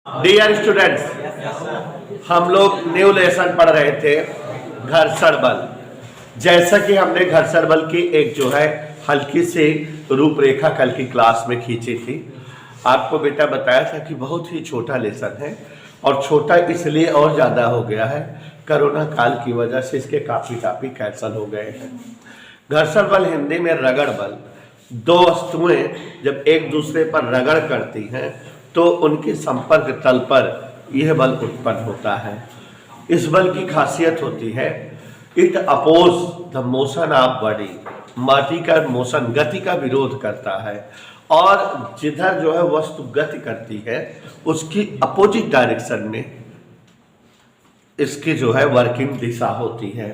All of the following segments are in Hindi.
डियर स्टूडेंट्स, हम लोग न्यू लेसन पढ़ रहे थे घर्षण बल। जैसा कि हमने घर्षण बल की एक जो है हल्की सी रूपरेखा कल की क्लास में खींची थी। आपको बेटा बताया था कि बहुत ही छोटा लेसन है और छोटा इसलिए और ज़्यादा हो गया है, कोरोना काल की वजह से इसके काफ़ी कैंसल हो गए हैं। घर्षण बल हिंदी में रगड़ बल। दो वस्तुएं जब एक दूसरे पर रगड़ करती हैं तो उनके संपर्क तल पर यह बल उत्पन्न होता है। इस बल की खासियत होती है it oppose the motion of body. माटी का मोशन गति का विरोध करता है और जिधर जो है वस्तु गति करती है उसकी अपोजिट डायरेक्शन में इसकी जो है वर्किंग दिशा होती है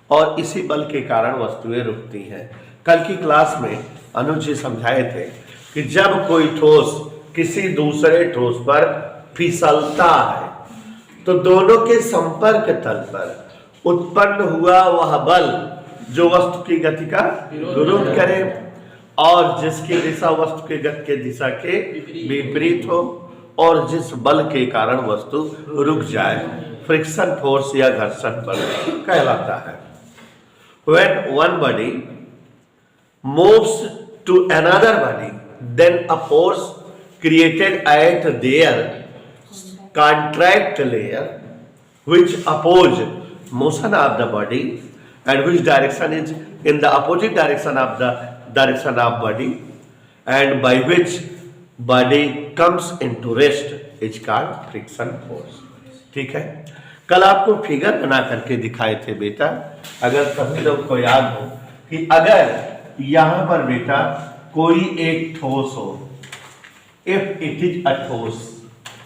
और इसी बल के कारण वस्तुएं रुकती हैं। कल की क्लास में अनुज जी समझाए थे कि जब कोई ठोस किसी दूसरे ठोस पर फिसलता है तो दोनों के संपर्क तल पर उत्पन्न हुआ वह बल जो वस्तु की गति का विरोध करे और जिसकी दिशा वस्तु के गति के दिशा के विपरीत हो और जिस बल के कारण वस्तु रुक जाए, फ्रिक्शन फोर्स या घर्षण बल कहलाता है। When one body moves to another body, then a force created at their contract layer which oppose motion of the body and which direction is in the opposite direction of the direction of body and by which body comes into rest is called friction force। ठीक है, कल आपको फिगर बना करके दिखाए थे बेटा, अगर सभी लोग को याद हो कि अगर यहां पर बेटा कोई एक ठोस हो, if it is a ठोस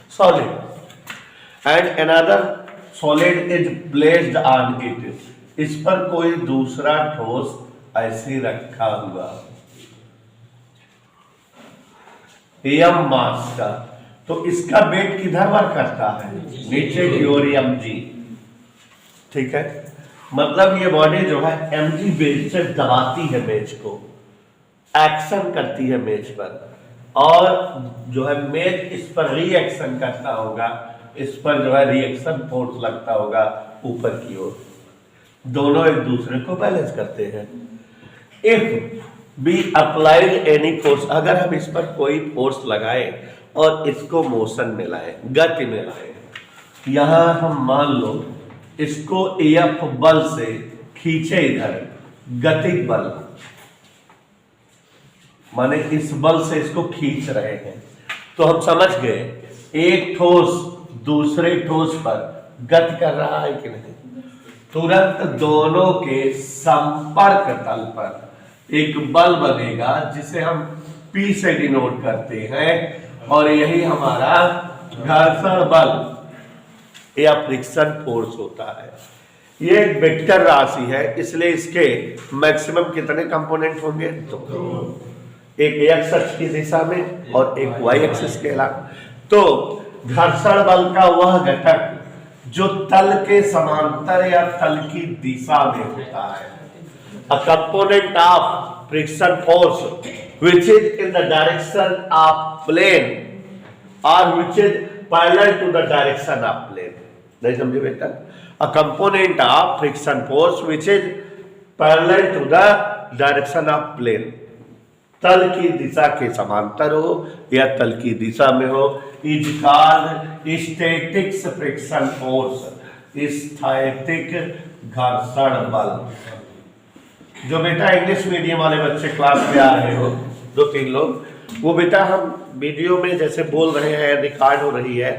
solid and another solid is placed on it, इस पर कोई दूसरा ठोस ऐसे रखा हुआ एम मास का, तो इसका वेट किधर वर्क करता है? नीचे की ओर एम जी। ठीक है, मतलब ये बॉडी जो है एम जी बेज से दबाती है मेज को, एक्शन करती है मेज पर और जो है मेज इस पर रिएक्शन करता होगा, इस पर जो है रिएक्शन फोर्स लगता होगा ऊपर की ओर, दोनों एक दूसरे को बैलेंस करते हैं। If be applied any force, अगर हम इस पर कोई फोर्स लगाए और इसको मोशन में लाए, गति में लाए, यहां हम मान लो इसको एफ बल से खींचे, इधर गतिक बल माने इस बल से इसको खींच रहे हैं, तो हम समझ गए एक ठोस दूसरे ठोस पर गति कर रहा है कि नहीं। तुरंत दोनों के संपर्क तल पर एक बल बनेगा जिसे हम P से डिनोट करते हैं और यही हमारा घर्षण बल या फ्रिक्शन फोर्स होता है। ये एक वेक्टर राशि है, इसलिए इसके मैक्सिमम कितने कंपोनेंट होंगे? तो एक एक्स अक्ष की दिशा में और एक वाई एक्सिस के अलावा। तो घर्षण बल का वह घटक जो तल के समांतर या तल की दिशा में होता है, a component of friction force which is in the direction of plane or which is parallel to the direction of plane। नहीं समझे बेटा? A component of friction force which is parallel to the direction of plane, तल की दिशा के समांतर हो या तल की दिशा में हो, is called static friction force, स्थैतिक घर्षण बल। जो बेटा इंग्लिश मीडियम वाले बच्चे क्लास में आ रहे हो, 2-3 लोग, वो बेटा हम वीडियो में जैसे बोल रहे हैं, रिकॉर्ड हो रही है,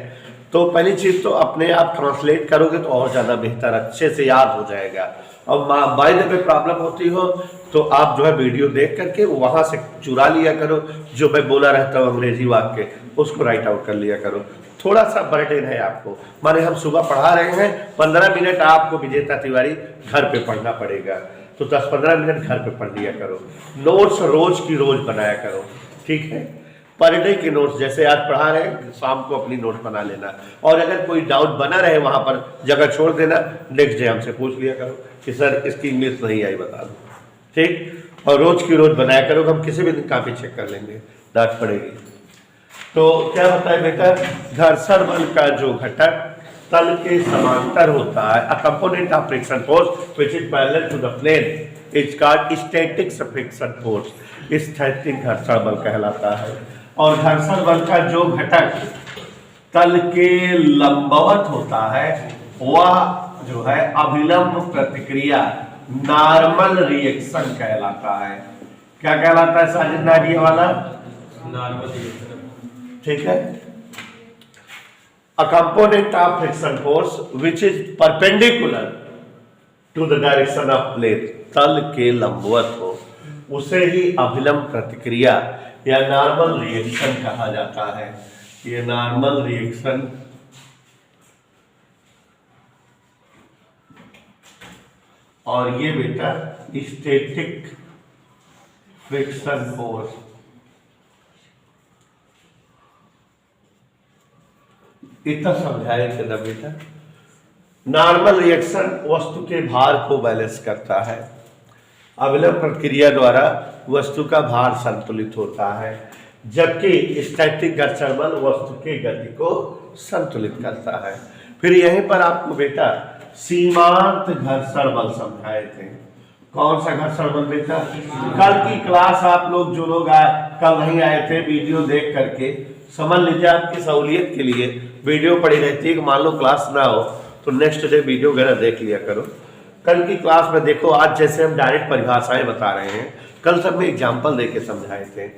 तो पहली चीज तो अपने आप ट्रांसलेट करोगे तो और ज्यादा बेहतर, अच्छे से याद हो जाएगा। और बाय द वे प्रॉब्लम होती हो तो आप जो है वीडियो देख करके वहां से चुरा लिया करो, जो मैं बोला रहता हूँ अंग्रेजी वाक्य उसको राइट आउट कर लिया करो। थोड़ा सा बर्डन है आपको, माने हम सुबह पढ़ा रहे हैं, 15 मिनट आपको विजेता तिवारी घर पे पढ़ना पड़ेगा, तो 10-15 मिनट घर पे पढ़ लिया करो। नोट्स रोज की रोज बनाया करो, ठीक है? पर डे के नोट्स जैसे आज पढ़ा रहे हैं, शाम को अपनी नोट बना लेना और अगर कोई डाउट बना रहे वहां पर जगह छोड़ देना, नेक्स्ट डे हमसे पूछ लिया करो कि सर इसकी इंग्लिश नहीं आई बता दो, ठीक? और रोज की रोज बनाया करो, हम किसी भी दिन कॉपी चेक कर लेंगे, डांट पड़ेगी। तो क्या बताए बेटा, घर्षण बल का जो घटक तल के समांतर होता है, a component of friction force which is parallel to the plane is called static friction force, स्थैतिक घर्षण बल कहलाता है। और घर्षण बल का जो घटक तल के लंबवत होता है वह जो है अभिलंब प्रतिक्रिया, नॉर्मल रिएक्शन कहलाता है। क्या कहलाता है साजिद नारिया वाला? Normal reaction. ठीक है। A component of friction force which is perpendicular to the direction of plane, तल के लंबवत हो, उसे ही अभिलंब प्रतिक्रिया या नॉर्मल रिएक्शन कहा जाता है। ये नॉर्मल रिएक्शन और ये बेटा स्टैटिक फ्रिक्शन फोर्स। इतना समझाए थे ना बेटा। नॉर्मल रिएक्शन वस्तु के भार को बैलेंस करता है, अभिलंब प्रक्रिया द्वारा वस्तु का भार संतुलित होता है, जबकि स्टैटिक घर्षण बल वस्तु के गति को संतुलित करता है। फिर यहीं पर आपको बेटा सीमांत घर्षण बल समझाए थे। कौन सा घर्षण बल बेटा? कल की क्लास आप लोग जो लोग कल नहीं आए थे, वीडियो देख करके समझ लीजिए, आपकी सहूलियत के लिए वीडियो पड़ी रहती है कि मान लो क्लास ना हो तो नेक्स्ट डे वीडियो वगैरह देख लिया करो। कल की क्लास में देखो, आज जैसे हम डायरेक्ट परिभाषाएं बता रहे हैं, कल सब में एग्जाम्पल देके समझाए थे।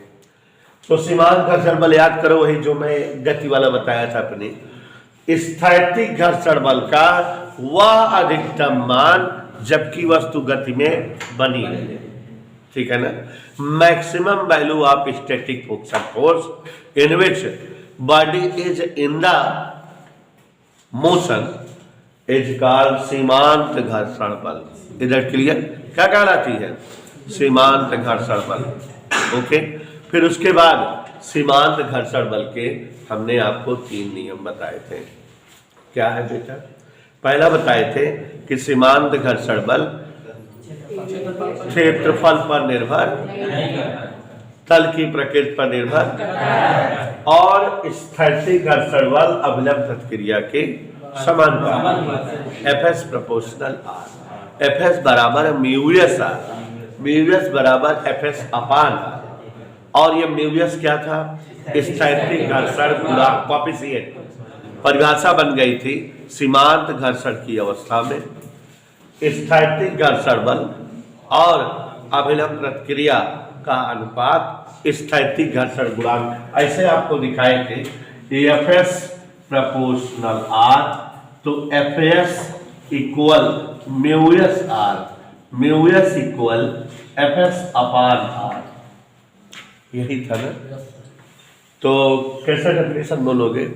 तो सीमांत घर्षण बल याद करो, वही जो मैं गति वाला बताया था अपनी। स्थैतिक घर्षण बल का वह अधिकतम मान जबकि वस्तु गति में बनी है, ठीक है ना। Maximum value of static friction force in which body is in the motion is called सीमांत घर्षण बल। इधर क्लियर क्या कहलाती है? सीमांत घर्षण बल। ओके। फिर उसके बाद सीमांत घर्षण बल के हमने आपको 3 नियम बताए थे। क्या है बेटा? पहला बताए थे कि सीमांत घर्षण बल क्षेत्रफल पर निर्भर, तल की प्रकृति पर निर्भर, और स्थैतिक घर्षण बल अभिलंब प्रतिक्रिया के समानुपाती। Fs प्रोपोर्शनल R, Fs बराबर म्यूएस R, म्यूएस बराबर Fs अपान R। और ये म्यूएस क्या था? स्थैतिक घर्षण गुणांक, कोएफिशिएंट। परिभाषा बन गई थी सीमांत घर्षण की अवस्था में स्थैतिक घर्षण बल और अभिलंब प्रतिक्रिया का अनुपात स्थैतिक घर्षण गुणांक। ऐसे आपको दिखाए थे Fs प्रोपोर्शनल R, तो Fs equal mu s R, mu s equal Fs अपान R, यही था ना। तो कैसा डेफिनेशन बोलोगे?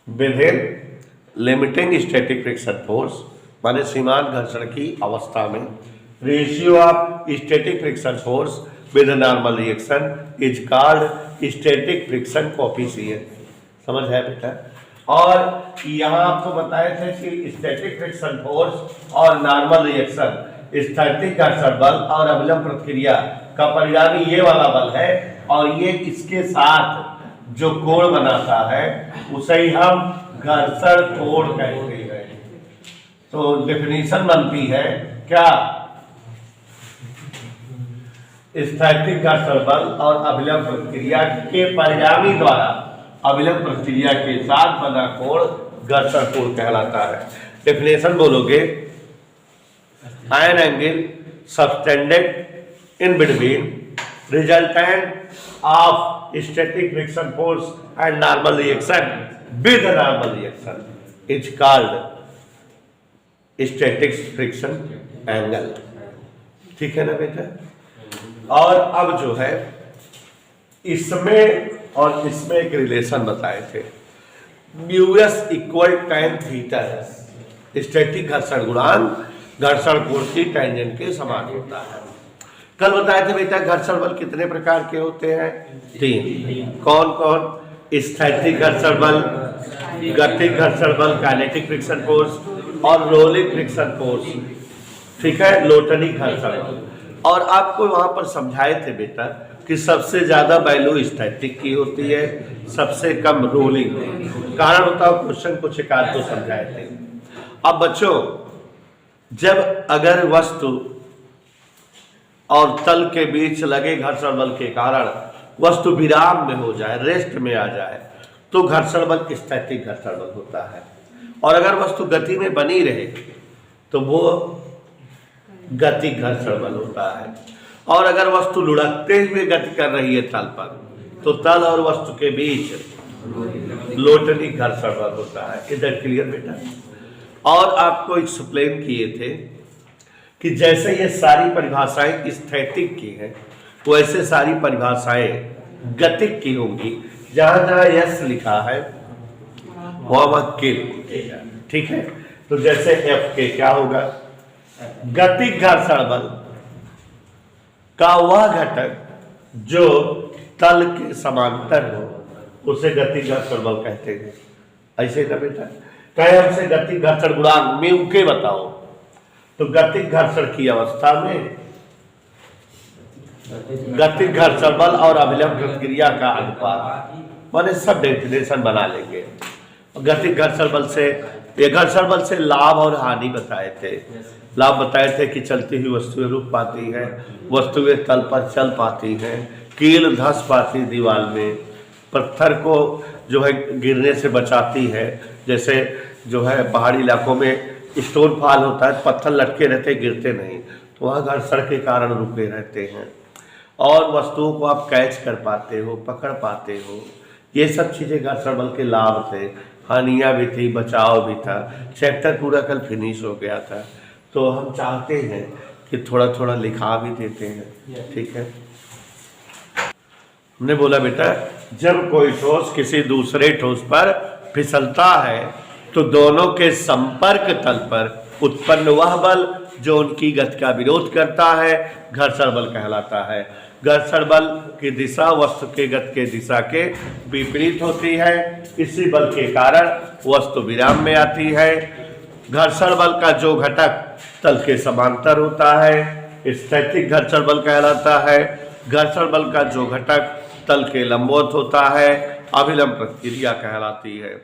Within limiting static friction force, माने सीमांत घर्षण की अवस्था में, ratio of static friction force with normal reaction is called static friction coefficient. समझ है बेटा? और यहाँ आपको बताए थे कि स्टैटिक फ्रिक्शन फोर्स और नॉर्मल रिएक्शन, स्थैतिक घर्षण बल और अभिलंब प्रतिक्रिया का परिणामी ये वाला बल है, और ये इसके साथ जो कोण बनाता है उसे ही हम घर्षण कोण कहते हैं। तो डेफिनेशन बनती है क्या? स्थैतिक घर्षण बल और अभिलंब प्रतिक्रिया के परिणामी द्वारा अभिलंब प्रतिक्रिया के साथ बना कोण घर्षण कोण कहलाता है। डेफिनेशन बोलोगे, an angle subtended in between resultant of static friction force and normal reaction with a normal reaction is called static friction angle। ठीक है ना बेटा? और अब जो है इसमें और इसमें एक रिलेशन बताए थे, म्यूएस इक्वल tan थीटा है। स्टैटिक घर्षण गुणांक घर्षण कोण की टेंजेंट के समान होता है। कल बताए थे बेटा घर्षण बल कितने प्रकार के होते हैं? 3। कौन कौन? स्थैतिक घर्षण बल, गतिक घर्षण बल काइनेटिक फ्रिक्शन फोर्स, और रोलिंग फ्रिक्शन फोर्स, ठीक है, लोटनिक घर्षण बल। और आपको वहां पर समझाए थे बेटा कि सबसे ज्यादा वैल्यू स्टैटिक की होती है, सबसे कम रोलिंग। कारण बताओ, क्वेश्चन कुछ एक आध तो समझाए थे। अब बच्चों, जब अगर वस्तु और तल के बीच लगे घर्षण बल के कारण वस्तु विराम में हो जाए, रेस्ट में आ जाए, तो घर्षण बल स्टैटिक घर्षण बल होता है। और अगर वस्तु गति में बनी रहे तो वो गति घर्षण बल होता है। और अगर वस्तु लुढ़कते हुए गति कर रही है तल पर, तो तल और वस्तु के बीच लोटनी घर्षण बल होता है। इधर क्लियर बेटा? और आपको एक्सप्लेन किए थे कि जैसे ये सारी परिभाषाएं स्टैटिक की हैं, वैसे सारी परिभाषाएं गतिक की होंगी। जहां जहां यस लिखा है वह के, ठीक है? तो जैसे एफ के क्या होगा? गतिक घर्षण बल का वह घटक जो तल के समांतर हो उसे गतिक घर्षण बल कहते हैं। ऐसे ना बेटा? कहे हमसे गतिक घर्षण गुणांक म्यू के बताओ, तो गतिक घर्षण की अवस्था में गतिक घर्षण बल और अभिलंब प्रतिक्रिया का अनुपात, माने सब डेफिनेशन बना लेंगे। गतिक घर्षण बल से, ये घर्षण बल से लाभ और हानि बताए थे। लाभ बताए थे कि चलती हुई वस्तुएं रुक पाती हैं, वस्तुएं तल पर चल पाती हैं, कील धंस पाती दीवार में, पत्थर को जो है गिरने से बचाती है। जैसे जो है पहाड़ी इलाकों में स्टोन फॉल होता है, पत्थर लटके रहते, गिरते नहीं, तो वह घर्षण के कारण रुके रहते हैं। और वस्तुओं को आप कैच कर पाते हो, पकड़ पाते हो। ये सब चीज़ें घर्षण बल के लाभ थे। हानियाँ भी थी, बचाव भी था। चैप्टर पूरा कल फिनिश हो गया था, तो हम चाहते हैं कि थोड़ा थोड़ा लिखा भी देते हैं, ठीक है? हमने बोला बेटा, जब कोई ठोस किसी दूसरे ठोस पर फिसलता है तो दोनों के संपर्क तल पर उत्पन्न वह बल जो उनकी गति का विरोध करता है घर्षण बल कहलाता है। घर्षण बल की दिशा वस्तु के गति के दिशा के विपरीत होती है। इसी बल के कारण वस्तु विराम में आती है। घर्षण बल का जो घटक तल के समांतर होता है स्टैटिक घर्षण बल कहलाता है। घर्षण बल का जो घटक तल के लंबवत होता है अभिलंब प्रतिक्रिया कहलाती है।